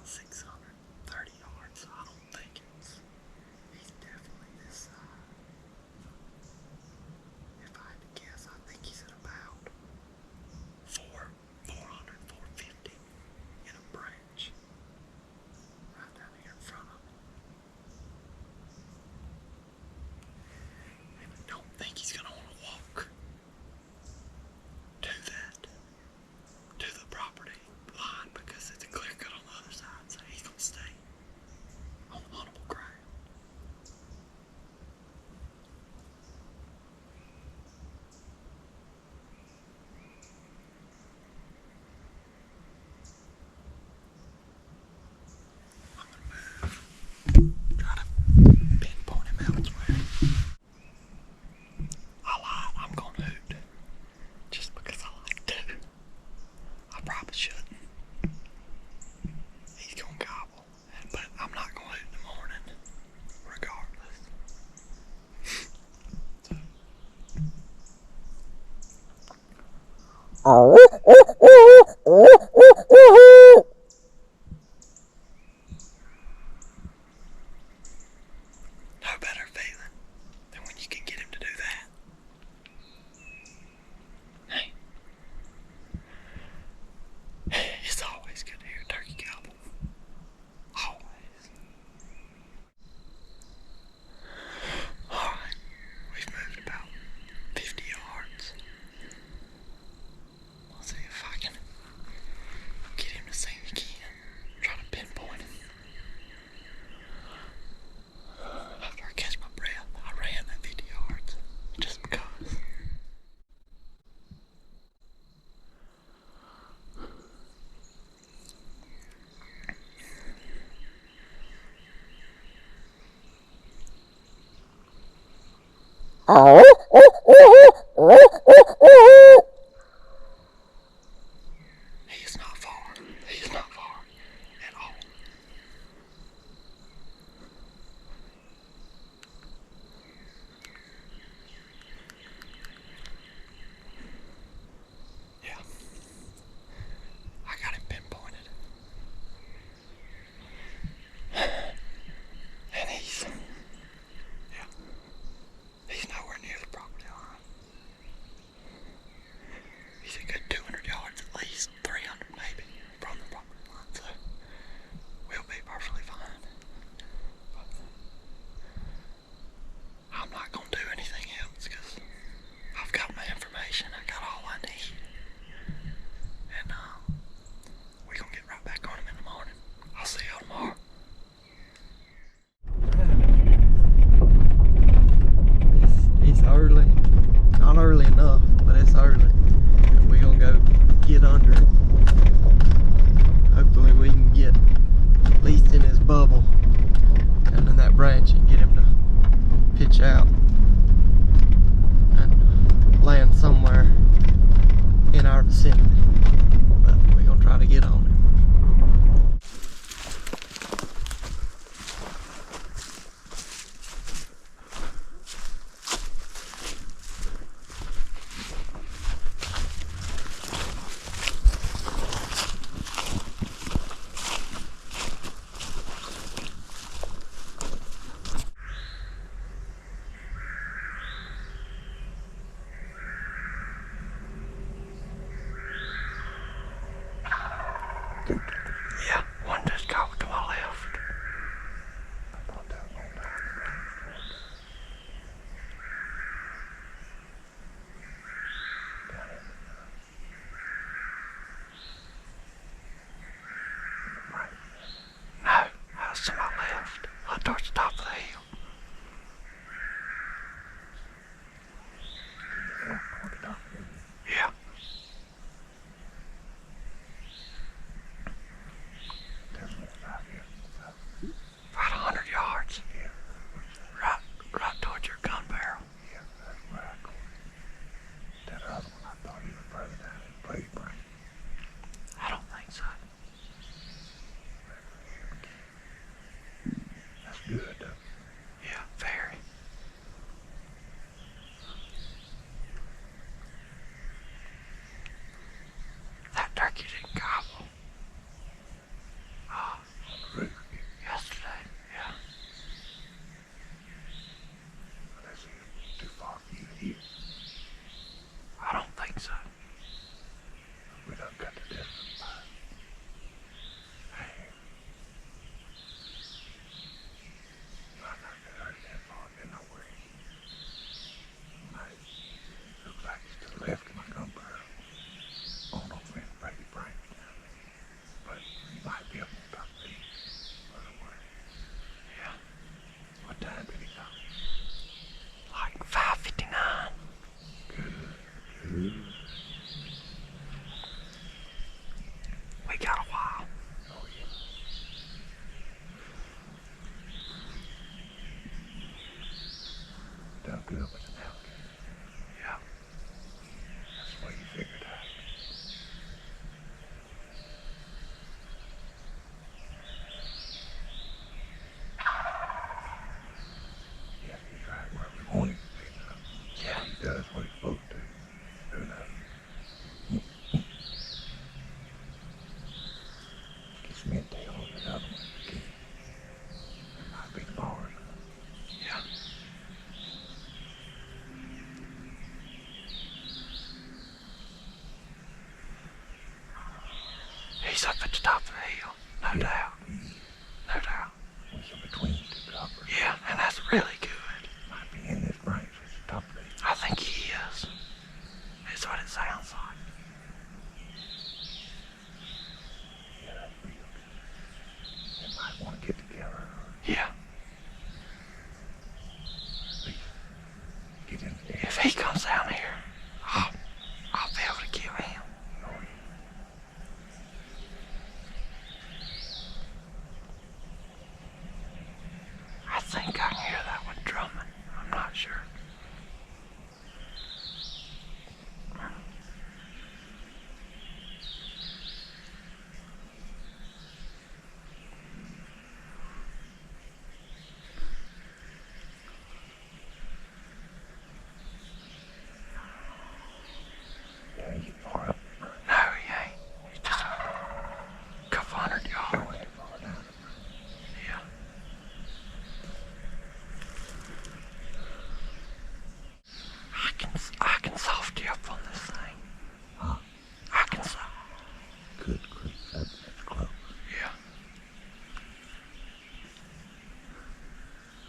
about 630 yards, so I don't think he's definitely this side. If I had to guess, I think he's at about 400, 450 in a branch right down here in front of me. And I don't think he's going to want to walk to the property line because it's a clear cut on the other side, so he's going to stay on huntable ground. Try to pinpoint him elsewhere. I lied, I'm gonna hoot. Just because I like to. I probably shouldn't. He's gonna gobble. But I'm not gonna hoot in the morning. Regardless. No better feeling than when you can get him to do that. Hey. It's always good to hear a turkey gobble. Always. Alright. We've moved about 50 yards. Let's see if I can get him to see me again. Try to pinpoint him. After I catch my breath, I ran that 50 yards. Just because. He is not far. He is not far at all. Yeah. I got him pinpointed. And he's nowhere near the good with an alligator. Yeah. That's what you figured out. Yeah, he's right where we want him to be now. Yeah. He does what he's supposed to. Who knows? Gets me a tail on that other one again. It might be tomorrow. Yeah. He's up at the top of the hill, no doubt. No doubt. What's in between the two gobblers? Yeah, and that's really good. Might be in this branch at the top of the hill. I think he is. That's what it sounds like. Yeah, that's real good. They might want to get together. Yeah. At least get in there. If he comes down here, I'll be able to kill him. Oh, yeah. I think I can hear that one drumming. I'm not sure. Yeah, he get far up. No, he ain't. He's just a couple hundred Oh, yards. ain't far down. Yeah. I can soft you up on this thing. Huh? I can soft. Good grief, that's close. Yeah.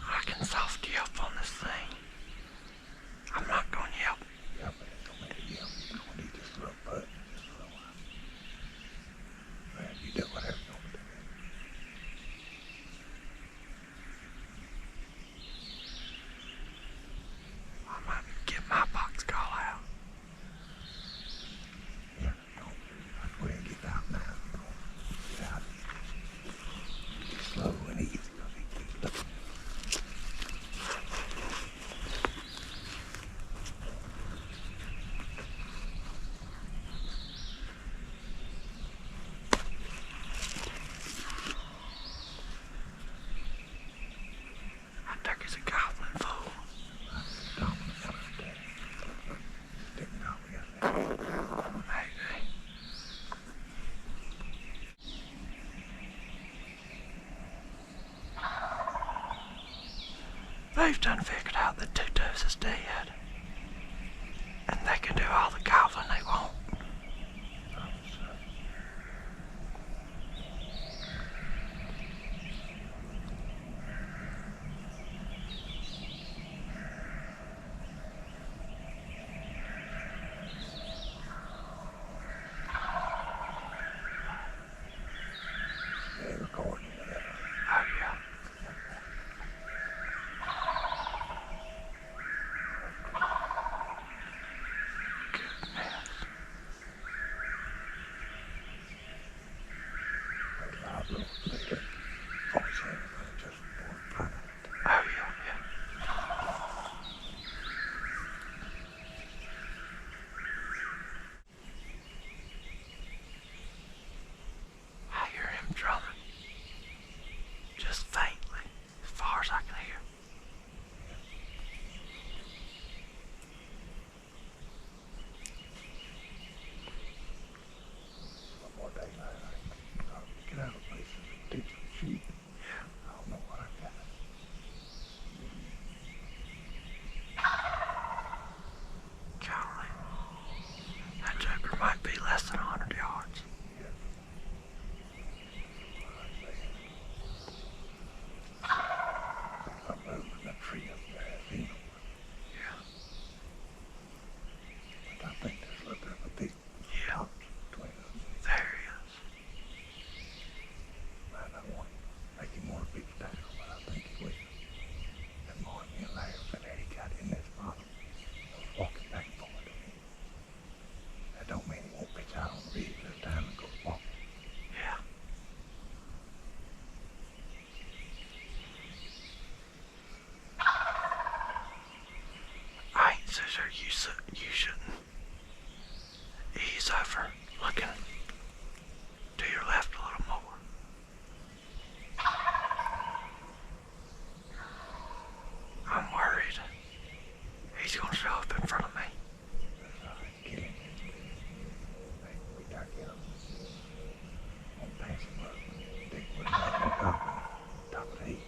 I can soft you up on this thing. I'm not going to yelp. Yeah, but it's gonna make a yell. You're gonna need just a little bud, just a little while. Well, you do whatever you want to do. I might get my box call out. Yeah, don't. I'd go ahead and get out now. Get out. Slow and easy, because he keeps looking. I think it's a goblin fool. Stop him out there. Stick it out with you. Maybe. They've done figured out that Tutus is dead. And they can do all the goblin they want. They're recording it. Oh, yeah. Goodness. chances are you shouldn't ease over, looking to your left a little more. I'm worried he's gonna show up in front of me. That's all right. Get him. Hey, we gotta get him. I'm gonna pass him up. They put him up on top of the heap.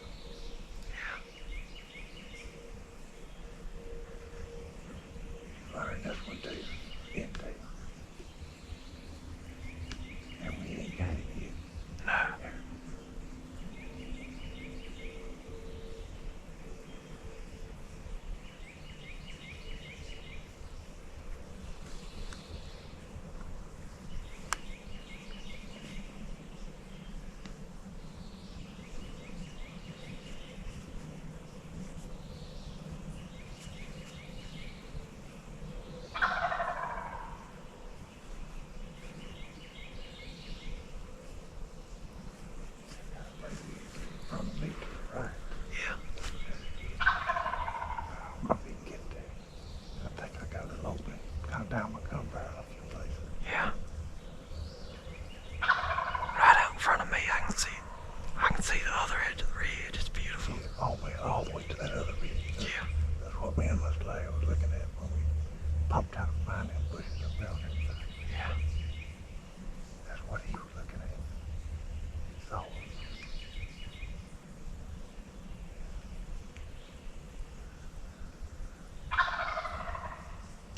Yeah. Learn this one too. Intel. And we ain't got it yet. No. From the meat to the right. Yeah. I'm gonna be get there. I think I got a little open. Kind of down my gun barrel a few places. Yeah. Right out in front of me, I can see it. I can see the other edge of the ridge. It's beautiful. Yeah, all the way to that other ridge. Yeah. That's what me and Miss Leigh was looking at when we popped out behind them bushes up there on that side. Yeah. That's what he was looking at. So,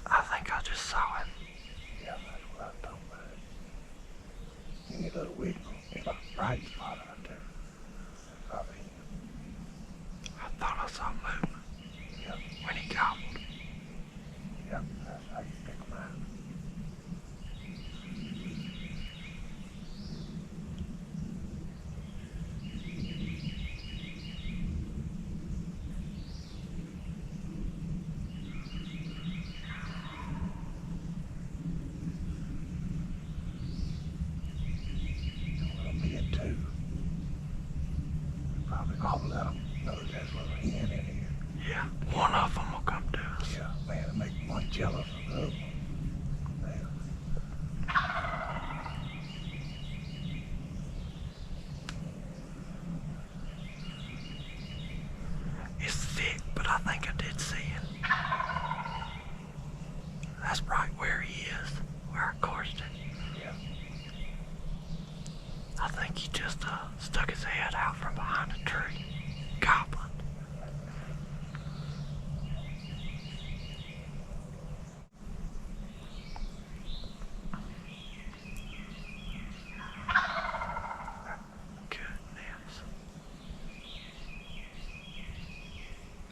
I think I just saw him. yeah, that's what I was talking about. Any little wiggle, it's a bright spot out there. That's probably him. I thought I saw him move Yeah, when he gobbled. yeah, that's how you pick them out. Well, me and two. Probably all let them know there's a little hen in here. Yeah. One of them will come to us. Yeah, man, it make one jealous of the other one. Man, It's thick, but I think I did see it. That's right where he is, where I coursed it. yeah. I think he just stuck his head out from behind a tree, gobbling. Goodness.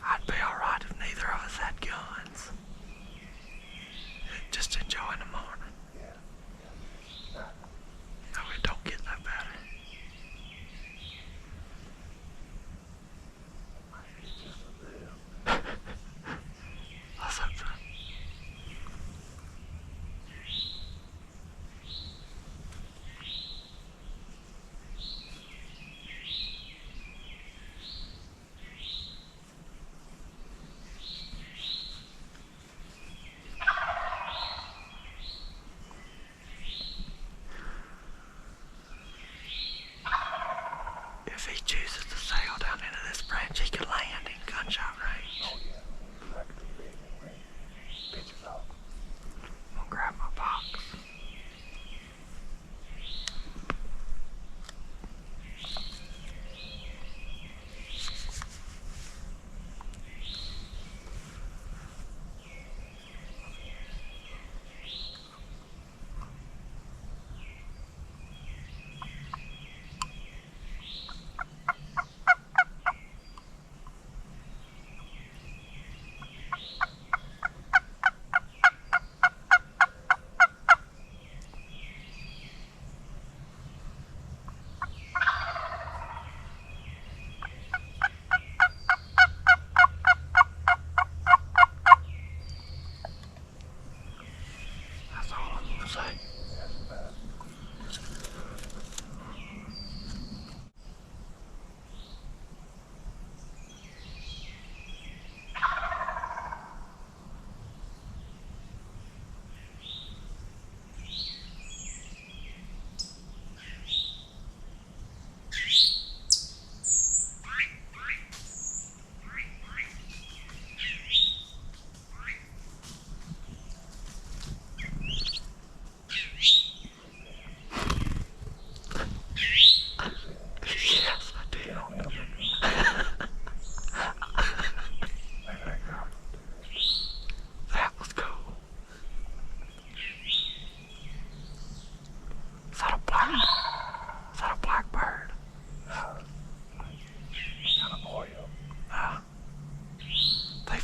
I'd be alright if neither of us had guns. Just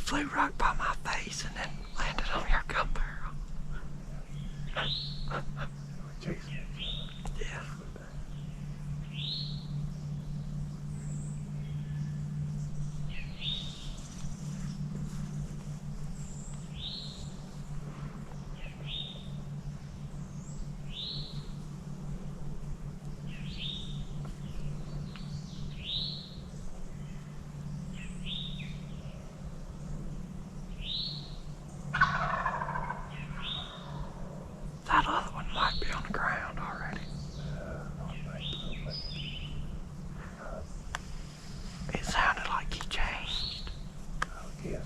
flew right by my face and then landed on your gun barrel. We're chasing each other. Yeah. That other one might be on the ground already. It sounded like he changed. Yes,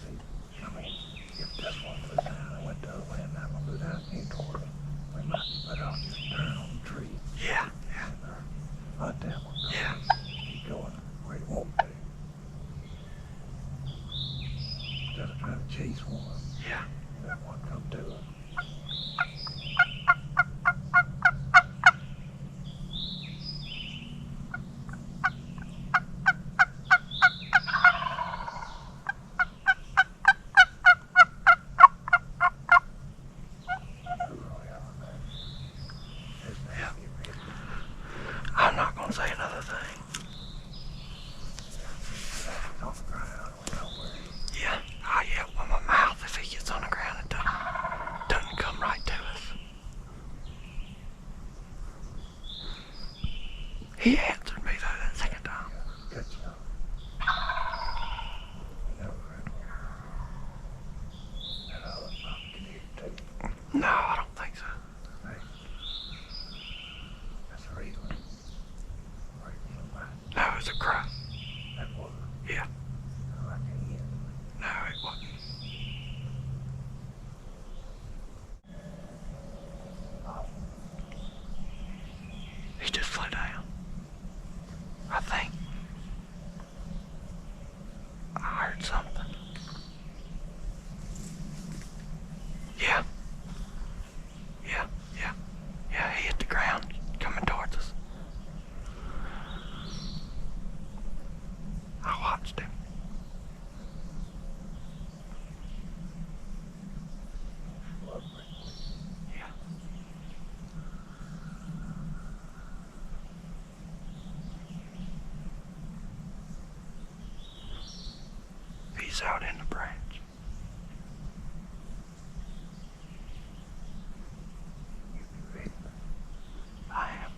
I mean, if this one flew down and went the other way and that one flew down and came toward us, we might be better off just turning on the tree. Yeah. Hunt that one. Yeah. Keep going where it won't be. Instead of trying to chase one, Yeah. that one come to us. I'm not going to say another thing. It's on the ground. We know where he is. Yeah. I yell with my mouth if he gets on the ground and doesn't come right to us. He answered me though that second time. Good job. Never read that other probably can hear you too. No, I don't think so. Hey, that's a real one. Right from mine. No, it was a crow. That was. Yeah. I can hear. No, it wasn't. Oh, He just flew down. I think. I heard something. Yeah. Yeah, yeah. Yeah, he hit the ground coming towards us. I watched him. lovely. Yeah. He's out in the branch. You be ready. I am.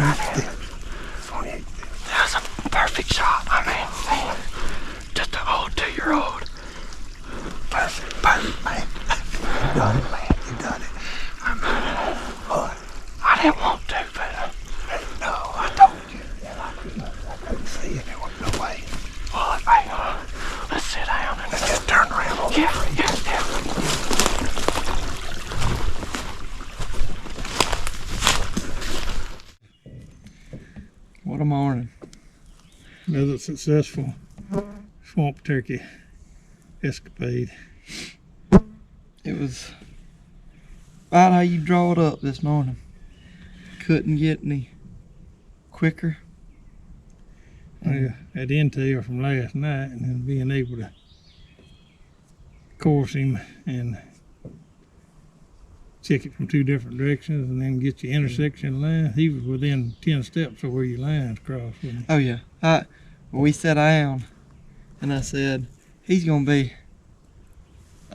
That was a perfect shot. I mean, just an old 2-year-old. Perfect, man. You done it, man. You done it. What? I didn't want to, but No, I told you. I couldn't see it. There was no way. well, hey, let's sit down and Let's just turn around over. yeah. What a morning. Another successful swamp turkey escapade. It was about how you draw it up this morning. Couldn't get any quicker. Well, that intel from last night and then being able to course him and check it from 2 different directions and then get your intersection line. He was within 10 steps of where your lines crossed, wasn't he? Oh yeah. We sat down and I said, he's gonna be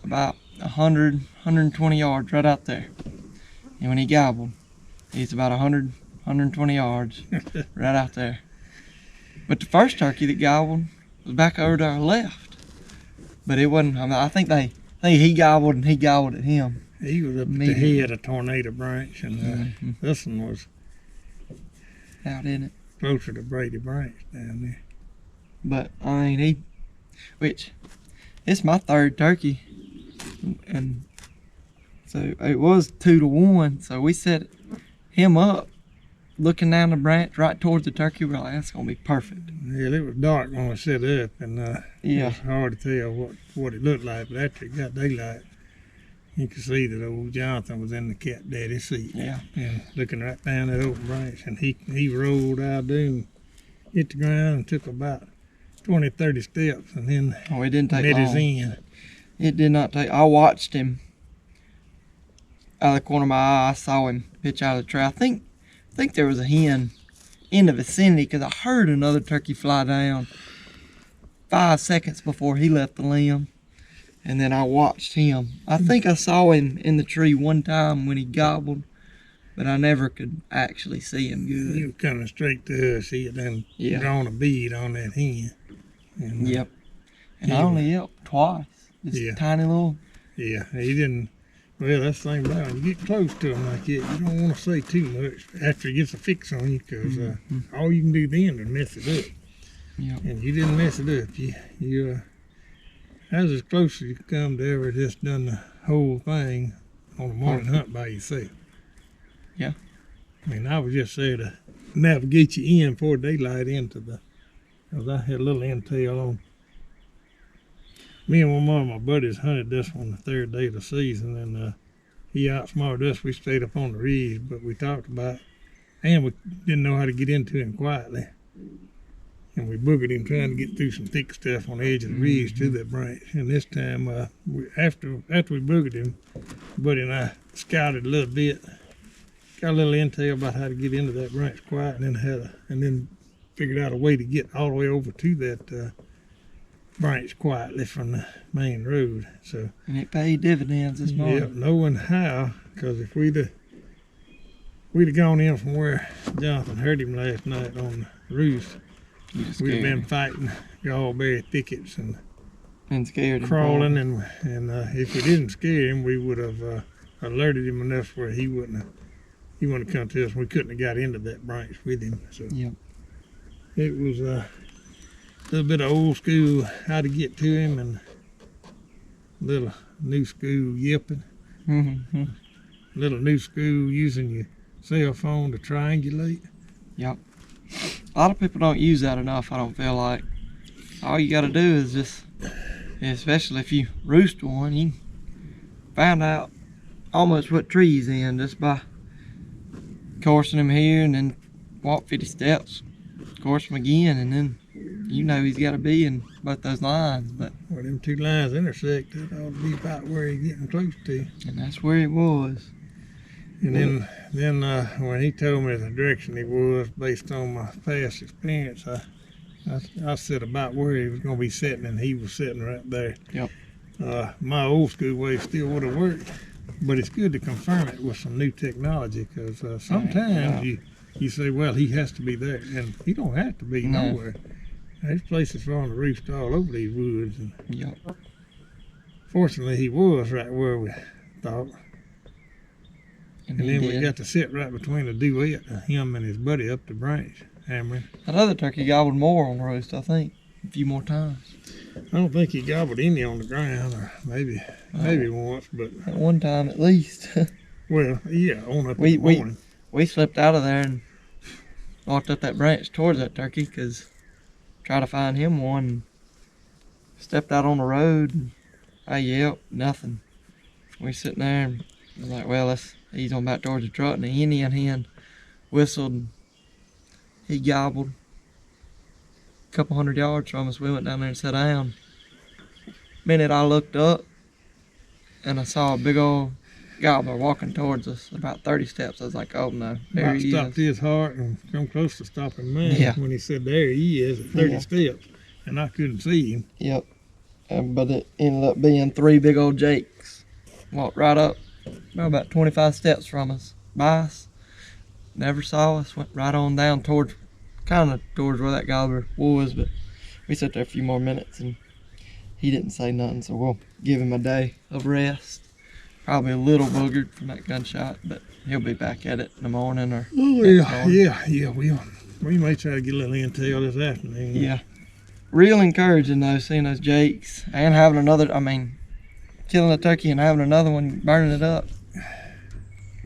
about 100, 120 yards right out there. And when he gobbled, he's about 100, 120 yards right out there. But the first turkey that gobbled was back over to our left. But it wasn't, I mean, I think he gobbled and he gobbled at him. He was up at the head of Tornado Branch, and this one was out in it. closer to Brady Branch down there. But I mean, it's my 3rd turkey, and so it was 2-1. So we set him up, looking down the branch right towards the turkey. We're like, that's gonna be perfect. Yeah, it was dark when we set up, and Yeah. it was hard to tell what it looked like. But after it got daylight, you could see that old Jonathan was in the cat daddy seat. Yeah. And looking right down that open branch, and he rolled out there and hit the ground and took about 20, 30 steps, and then Oh, it didn't take met his long. end. It did not take. I watched him out of the corner of my eye. I saw him pitch out of the tree. I think there was a hen in the vicinity because I heard another turkey fly down 5 seconds before he left the limb. And then I watched him. I think I saw him in the tree one time when he gobbled, but I never could actually see him He good. was coming straight to us. He had done Yeah. drawn a bead on that hen. And, Yep. And I he only yelped twice. Just Yeah. tiny little. Yeah, he didn't. Well, that's the thing about it. You get close to him like that, you don't want to say too much after he gets a fix on you, because all you can do then is mess it up. Yep. And you didn't mess it up. That was as close as you could come to ever just done the whole thing on a morning hunt by yourself. Yeah. I mean, I was just there to navigate you in before daylight because I had a little intel on. Me and one of my buddies hunted this one the 3rd day of the season, and he outsmarted us. We stayed up on the ridge, but we talked about, and we didn't know how to get into him quietly. And we boogered him trying to get through some thick stuff on the edge of the ridge to that branch. And this time, after we boogered him, Buddy and I scouted a little bit, got a little intel about how to get into that branch quiet, and then figured out a way to get all the way over to that branch quietly from the main road. So And it paid dividends this morning. yeah, knowing how, because if we'd have gone in from where Jonathan heard him last night on the roost, we'd have been fighting gallberry thickets and scared him. crawling, and if we didn't scare him, we would have alerted him enough where he wouldn't have come to us. We couldn't have got into that branch with him. So Yep. it was a little bit of old school how to get to him, and a little new school yipping, Mm-hmm. a little new school using your cell phone to triangulate. Yep. A lot of people don't use that enough, I don't feel like. All you gotta do is just, especially if you roost one, you can find out almost what tree he's in just by coursing him here and then walk 50 steps, course him again, and then you know he's gotta be in both those lines. But Where them 2 lines intersect, that ought to be about where he's getting close to. and that's where it was. And then when he told me the direction he was, based on my past experience, I said about where he was going to be sitting, and he was sitting right there. Yep. My old school way still would have worked, but it's good to confirm it with some new technology, because sometimes you say, well, he has to be there, and he don't have to be No. nowhere. There's places for him to roost all over these woods, and Yep. fortunately he was right where we thought. And And he then we did. got to sit right between the duet, him and his buddy up the branch, hammering. Another turkey gobbled more on the roast, I think. A few more times. I don't think he gobbled any on the ground, or maybe once, but At one time at least. well, yeah, on up We- in the we- morning. We slipped out of there and walked up that branch towards that turkey because try to find him one. Stepped out on the road and yep, nothing. We sitting there and was like, well, let's ease on back towards the truck. And the Indian hen whistled and he gobbled. A couple 100 yards from us, we went down there and sat down. Minute I looked up and I saw a big old gobbler walking towards us about 30 steps. I was like, oh no, there About he stopped is. his heart and come close to stopping mine Yeah. when he said, there he is at 30 Yeah. steps, and I couldn't see him. Yep. But it ended up being 3 big old jakes. Walked right up, about 25 steps from us, by us. Never saw us, went right on down towards where that gobbler was, but we sat there a few more minutes and he didn't say nothing, so we'll give him a day of rest. Probably a little boogered from that gunshot, but he'll be back at it in the morning or Oh, next yeah, morning. we may try to get a little intel this afternoon. Yeah. Real encouraging though, seeing those jakes and having another, killing a turkey and having another one burning it up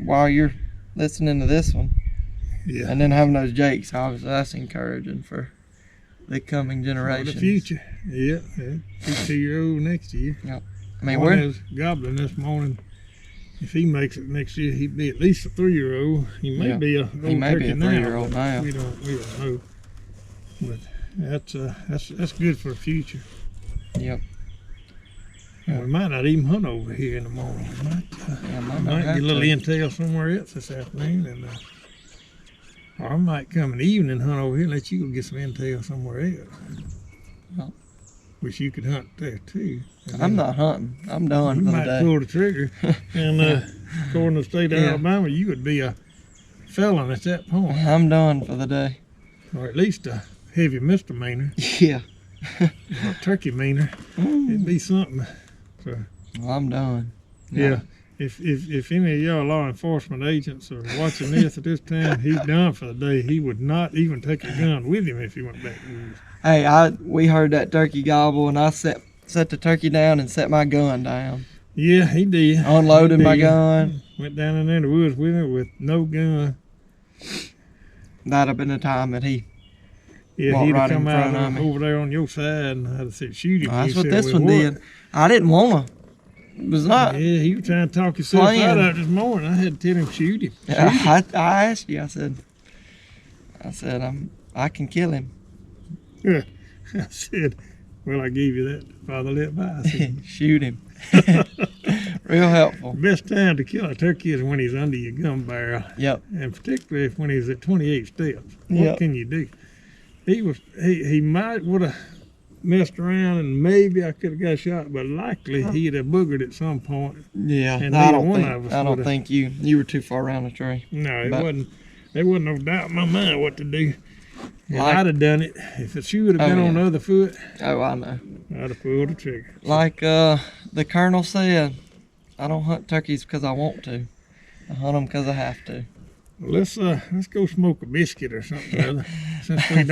while you're listening to this one. Yeah. And then having those jakes, obviously that's encouraging for the coming For generations. the future. Yeah. 2-year-old next year. I mean, One we're, was gobbling this morning. If he makes it next year, he'd be at least a 3-year-old. He may Yeah. be a He may be a 3-year-old now. We don't know. But that's good for the future. Yep. And we might not even hunt over here in the morning. We might, Yeah, might get a little intel somewhere else this afternoon, and or I might come in the evening and hunt over here and let you go get some intel somewhere else. Well. Wish you could hunt there too. And I'm then not hunting. I'm done You for the might day. pull the trigger, and according to the state of Yeah. Alabama, you would be a felon at that point, I'm done for the day. or at least a heavy misdemeanor, Yeah. or a turkey meaner. It'd be something. So Well, I'm done. yeah. If any of y'all law enforcement agents are watching this at this time, he's done for the day. He would not even take a gun with him if he went back to the woods. Hey, we heard that turkey gobble and I set the turkey down and set my gun down. Yeah, he did. Unloaded He my did. gun. Went down in there in the woods with him with no gun. That'd have been the time that he. Yeah, Walked he'd right have in come front out of me. over there on your side, and I'd have said, shoot him. That's He what said, this "Well, one what?" did. I didn't want to. It was not. Yeah, he was trying to talk himself Playing. out of it this morning. I had to tell him, shoot him. Shoot him. I asked you. I said I can kill him. I said, well, I gave you that fatherly advice. Shoot him. Real helpful. The best time to kill a turkey is when he's under your gun barrel, Yep. and particularly if when he's at 28 steps. Yep. What can you do? He might would have messed around and maybe I could have got shot, but likely he'd have boogered at some point. Yeah. And I neither don't one think. of us I don't would've- think you were too far around the tree. No, it But- wasn't. There wasn't no doubt in my mind what to do. And Like- I'd have done it if the shoe would have Oh, been on yeah. the other foot. Oh, I know. I'd have pulled the trigger. Like the colonel said, I don't hunt turkeys because I want to. I hunt them because I have to. Well, let's go smoke a biscuit or something other, since we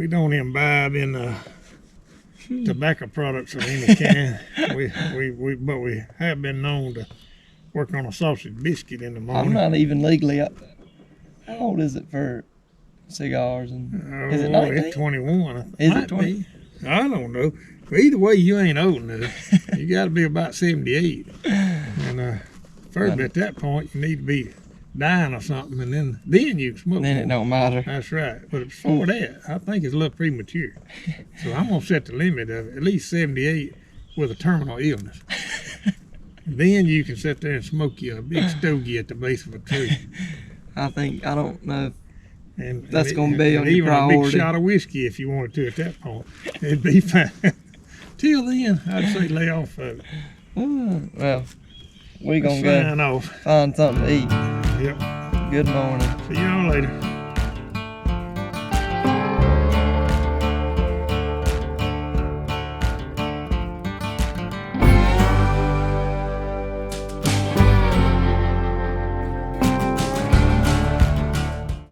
don't imbibe in tobacco products of any kind. But we have been known to work on a sausage biscuit in the I'm morning. not even legally up. How old is it for cigars? And is it 19? It's 21. Is it Might 20? be. I don't know. But either way, you ain't old enough. You got to be about 78. And further at that point, you need to be dying or something, and then you can smoke. Then it don't matter. That's right. But before that, I think it's a little premature. So I'm gonna set the limit of at least 78 with a terminal illness. Then you can sit there and smoke you a big stogie at the base of a tree. I don't know. And That's gonna be on your even a priority. big shot of whiskey if you wanted to at that point. It'd be fine. Till then, I'd say lay off of it. Well, we Let's gonna go sign off. find something to eat. Yep. Good morning. See y'all later.